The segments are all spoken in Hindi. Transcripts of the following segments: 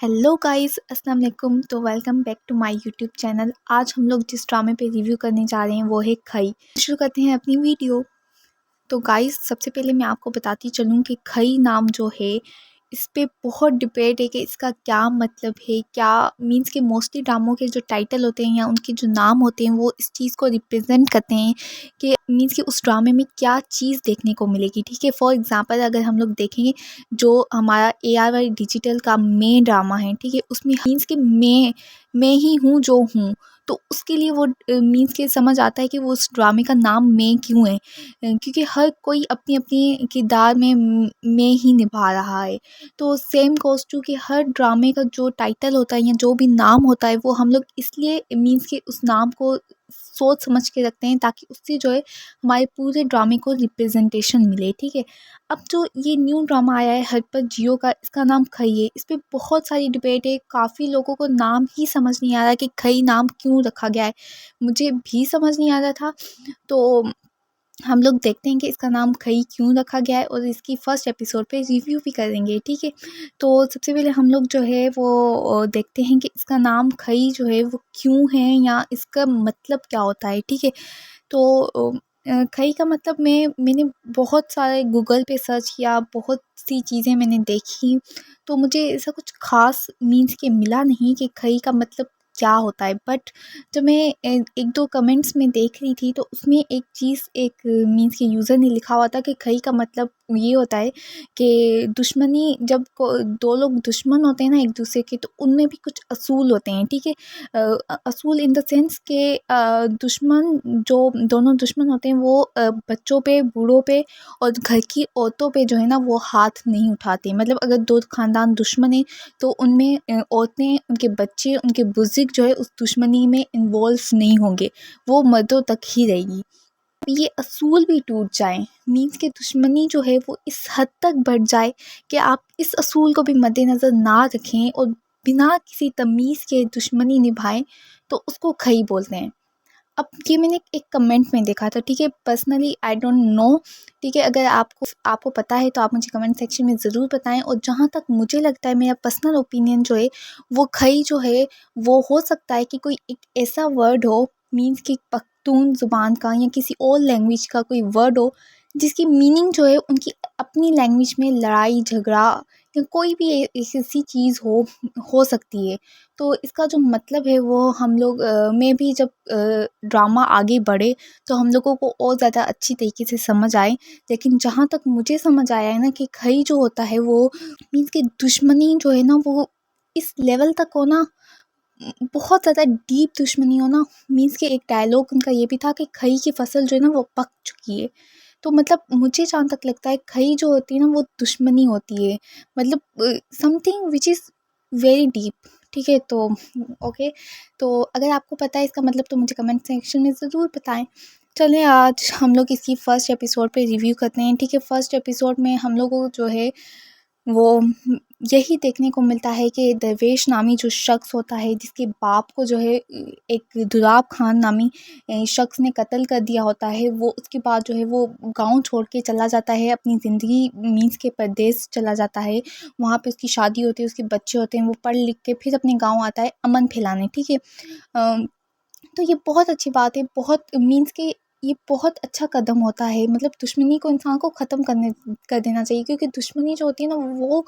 हेलो गाइस, अस्सलाम वालेकुम। तो welcome back to my YouTube channel. आज हम लोग जिस ड्रामे पे रिव्यू करने जा रहे हैं वो है खई। शुरू करते हैं अपनी वीडियो। तो गाइस, सबसे पहले मैं आपको बताती चलूँ कि खई नाम जो है इस पे बहुत डिबेट है कि इसका क्या मतलब है, क्या मीन्स के मोस्टली ड्रामों के जो टाइटल होते हैं या उनके जो नाम होते हैं वो इस चीज़ को रिप्रेजेंट करते हैं कि मीन्स कि उस ड्रामे में क्या चीज़ देखने को मिलेगी। ठीक है, फॉर एग्जांपल अगर हम लोग देखेंगे जो हमारा ARY डिजिटल का मेन ड्रामा है, ठीक है, उसमें मीन्स कि मैं ही हूँ जो हूँ, तो उसके लिए वो मीन्स के समझ आता है कि वो उस ड्रामे का नाम मैं क्यों है, क्योंकि हर कोई अपनी अपनी किरदार में मैं ही निभा रहा है। तो सेम गोज़ टू कि हर ड्रामे का जो टाइटल होता है या जो भी नाम होता है वो हम लोग इसलिए मीन्स कि उस नाम को सोच समझ के रखते हैं ताकि उससे जो है हमारे पूरे ड्रामे को रिप्रेजेंटेशन मिले। ठीक है, अब जो ये न्यू ड्रामा आया है हरपत जियो का, इसका नाम खई है। इस पे बहुत सारी डिबेट है, काफ़ी लोगों को नाम ही समझ नहीं आ रहा कि खई नाम क्यों रखा गया है। मुझे भी समझ नहीं आ रहा था। तो हम लोग देखते हैं कि इसका नाम खई क्यों रखा गया है और इसकी फर्स्ट एपिसोड पे रिव्यू भी करेंगे। ठीक है, तो सबसे पहले हम लोग जो है वो देखते हैं कि इसका नाम खई जो है वो क्यों है या इसका मतलब क्या होता है। ठीक है, तो खई का मतलब मैंने बहुत सारे गूगल पे सर्च किया, बहुत सी चीज़ें मैंने देखी, तो मुझे ऐसा कुछ ख़ास मीन्स के मिला नहीं कि खई का मतलब क्या होता है। बट जब मैं 1-2 कमेंट्स में देख रही थी तो उसमें एक चीज़, एक मीन्स के यूज़र ने लिखा हुआ था कि खई का मतलब ये होता है कि दुश्मनी, जब 2 लोग दुश्मन होते हैं ना एक दूसरे के, तो उनमें भी कुछ असूल होते हैं। ठीक है, असूल इन द सेंस के दुश्मन, जो दोनों दुश्मन होते हैं वो बच्चों पे, बूढ़ों पे और घर की औरतों पे जो है ना वो हाथ नहीं उठाते। मतलब अगर 2 ख़ानदान दुश्मन हैं तो उनमें औरतें, उनके बच्चे, उनके बुज़ुर्ग जो है उस दुश्मनी में इन्वॉल्व नहीं होंगे, वो मर्दों तक ही रहेगी। ये असूल भी टूट जाए, मीन्स कि दुश्मनी जो है वो इस हद तक बढ़ जाए कि आप इस असूल को भी मद्देनज़र ना रखें और बिना किसी तमीज़ के दुश्मनी निभाएं, तो उसको खई बोलते हैं। अब ये मैंने एक कमेंट में देखा था। ठीक है, पर्सनली आई डोंट नो। ठीक है, अगर आपको पता है तो आप मुझे कमेंट सेक्शन में ज़रूर बताएं। और जहाँ तक मुझे लगता है, मेरा पर्सनल ओपिनियन जो है वो खई जो है वो हो सकता है कि कोई एक ऐसा वर्ड हो, मीन्स कि पख्तून ज़ुबान का या किसी और लैंग्वेज का कोई वर्ड हो जिसकी मीनिंग जो है उनकी अपनी लैंग्वेज में लड़ाई झगड़ा या कोई भी ऐसी चीज़ हो सकती है। तो इसका जो मतलब है वो हम लोग में भी जब ड्रामा आगे बढ़े तो हम लोगों को और ज़्यादा अच्छी तरीके से समझ आए। लेकिन जहाँ तक मुझे समझ आया है ना कि खई जो होता है वो मीन्स कि दुश्मनी जो है ना वो इस लेवल तक हो ना, बहुत ज़्यादा डीप दुश्मनी हो ना। मीन्स कि एक डायलॉग उनका ये भी था कि खई की फसल जो है ना वो पक चुकी है। तो मतलब मुझे जहाँ तक लगता है खई जो होती है ना वो दुश्मनी होती है, मतलब something which is very deep. ठीक है, तो ओके, तो अगर आपको पता है इसका मतलब तो मुझे कमेंट सेक्शन में ज़रूर बताएं। चलें, आज हम लोग इसकी फ़र्स्ट एपिसोड पे रिव्यू करते हैं। ठीक है, फ़र्स्ट एपिसोड में हम लोगों को जो है वो यही देखने को मिलता है कि दरवेश नामी जो शख्स होता है, जिसके बाप को जो है एक दुराब खान नामी शख्स ने कत्ल कर दिया होता है, वो उसके बाद जो है वो गांव छोड़ के चला जाता है, अपनी ज़िंदगी मीन्स के परदेस चला जाता है। वहाँ पे उसकी शादी होती है, उसके बच्चे होते हैं, वो पढ़ लिख के फिर अपने गांव आता है अमन फैलाने। ठीक है, तो ये बहुत अच्छी बात है, बहुत मीन्स के ये बहुत अच्छा कदम होता है। मतलब दुश्मनी को, इंसान को ख़त्म कर देना चाहिए, क्योंकि दुश्मनी जो होती है ना वो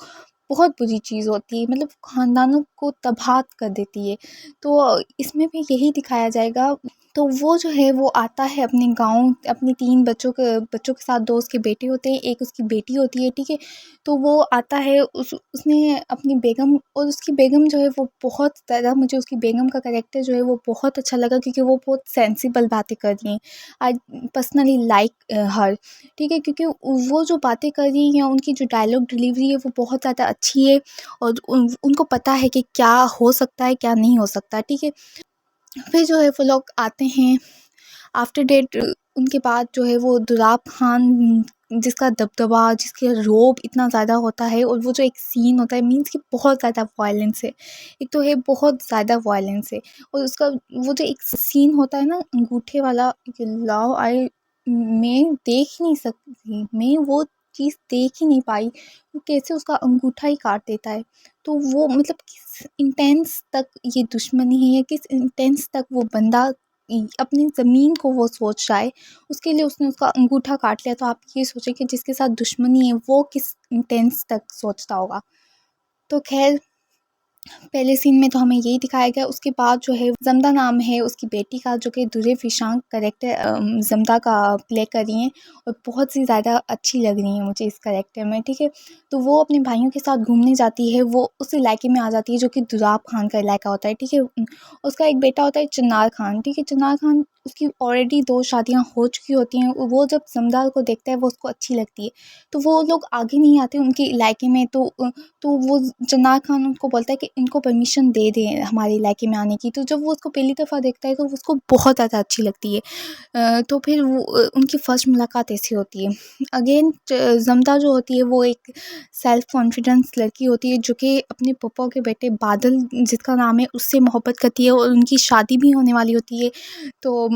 बहुत बुरी चीज़ होती है, मतलब ख़ानदानों को तबाह कर देती है। तो इसमें भी यही दिखाया जाएगा। तो वो जो है वो आता है अपने गाँव, अपने 3 बच्चों के साथ, 2 उसके बेटे होते हैं, 1 उसकी बेटी होती है। ठीक है, तो वो आता है, उसने अपनी बेगम, और उसकी बेगम जो है वो बहुत ज़्यादा, मुझे उसकी बेगम का कैरेक्टर जो है वो बहुत अच्छा लगा, क्योंकि वो बहुत सेंसिबल बातें कर रही हैं। आई पर्सनली लाइक हर। ठीक है, क्योंकि वो जो बातें कर रही हैं, उनकी जो डायलॉग डिलीवरी है वो बहुत ज़्यादा अच्छी है और उनको पता है कि क्या हो सकता है, क्या नहीं हो सकता। ठीक है, फिर जो है वो लोग आते हैं आफ्टर डेट। उनके बाद जो है वो दुराब खान, जिसका दबदबा, जिसके रोब इतना ज़्यादा होता है, और वो जो एक सीन होता है, मीन्स कि बहुत ज़्यादा वायलेंस है। एक तो है बहुत ज़्यादा वायलेंस है, और उसका वो जो एक सीन होता है ना अंगूठे वाला, लाओ आई, मैं देख नहीं सकती, मैं वो चीज़ देख ही नहीं पाई, वो कैसे उसका अंगूठा ही काट देता है। तो वो मतलब किस इंटेंस तक ये दुश्मनी है, या किस इंटेंस तक वो बंदा अपनी ज़मीन को वो सोच रहा है, उसके लिए उसने उसका अंगूठा काट लिया। तो आप ये सोचें कि जिसके साथ दुश्मनी है वो किस इंटेंस तक सोचता होगा। तो खैर, पहले सीन में तो हमें यही दिखाया गया। उसके बाद जो है ज़मदा नाम है उसकी बेटी का, जो कि दुर्रे फिशांग करेक्टर ज़मदा का प्ले कर रही हैं, और बहुत ही ज़्यादा अच्छी लग रही हैं मुझे इस करेक्टर में, ठीक है। तो वो अपने भाइयों के साथ घूमने जाती है, वो उस इलाके में आ जाती है जो कि दुराब खान का इलाका होता है, ठीक है। उसका एक बेटा होता है चिनार खान, ठीक है। चिनार खान, उसकी ऑलरेडी 2 शादियाँ हो चुकी होती हैं। वो जब ज़मदार को देखता है वो उसको अच्छी लगती है, तो वो लोग आगे नहीं आते उनके इलाके में। तो वो चिनार खान उनको बोलता है कि इनको परमिशन दे दें हमारे इलाके में आने की। तो जब वो उसको पहली दफ़ा देखता है तो उसको बहुत ज़्यादा अच्छी लगती है। तो फिर वो उनकी फ़र्स्ट मुलाकात ऐसी होती है। अगेन ज़मदा जो होती है वो एक सेल्फ कॉन्फिडेंस लड़की होती है, जो कि अपने पप्पा के बेटे बादल, जिसका नाम है, उससे मोहब्बत करती है, और उनकी शादी भी होने वाली होती है। तो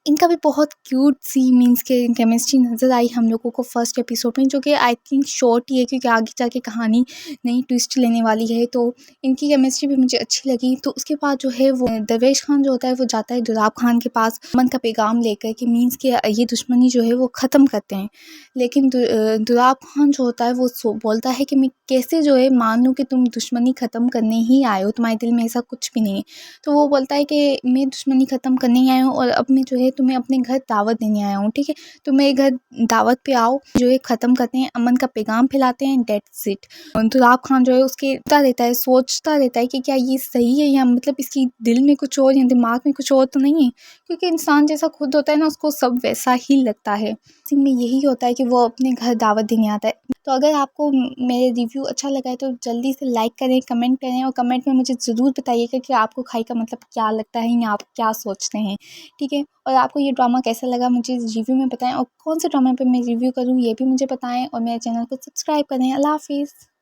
इनका भी बहुत क्यूट सी मीन्स के केमिस्ट्री नज़र आई हम लोगों को फर्स्ट एपिसोड में, जो कि आई थिंक शॉर्ट ही है, क्योंकि आगे जाके कहानी नई ट्विस्ट लेने वाली है। तो इनकी केमिस्ट्री भी मुझे अच्छी लगी। तो उसके बाद जो है वो दरवेश खान जो होता है वो जाता है दुराब खान के पास अमन का पैगाम लेकर, कि मीन्स के ये दुश्मनी जो है वो ख़त्म करते हैं। लेकिन दुराब खान जो होता है वो बोलता है कि मैं कैसे जो है मान लूँ कि तुम दुश्मनी ख़त्म करने ही आए हो, तुम्हारे दिल में ऐसा कुछ भी नहीं है। तो वो बोलता है कि मैं दुश्मनी ख़त्म करने ही आया हूँ, और अब मैं जो है तुम्हें अपने घर दावत देने आया हूँ, ठीक है। तो मेरे घर दावत पे आओ, जो है ख़त्म करते हैं, अमन का पैगाम फैलाते हैं, डेट्स इट। दुराब खान जो है उसके रहता है, सोचता रहता है कि क्या ये सही है, या मतलब इसकी दिल में कुछ और या दिमाग में कुछ और तो नहीं है, क्योंकि इंसान जैसा खुद होता है ना, उसको सब वैसा ही लगता है। सीन में यही होता है कि वो अपने घर दावत देने आता है। तो अगर आपको मेरे रिव्यू अच्छा लगा है तो जल्दी से लाइक करें, कमेंट करें, और कमेंट में मुझे ज़रूर बताइएगा कि आपको खाई का मतलब क्या लगता है, या आप क्या सोचते हैं, ठीक है। और आपको ये ड्रामा कैसा लगा मुझे रिव्यू में बताएं, और कौन से ड्रामा पे मैं रिव्यू करूँ ये भी मुझे बताएं, और मेरे चैनल को सब्सक्राइब करें। अल्लाह हाफिज़।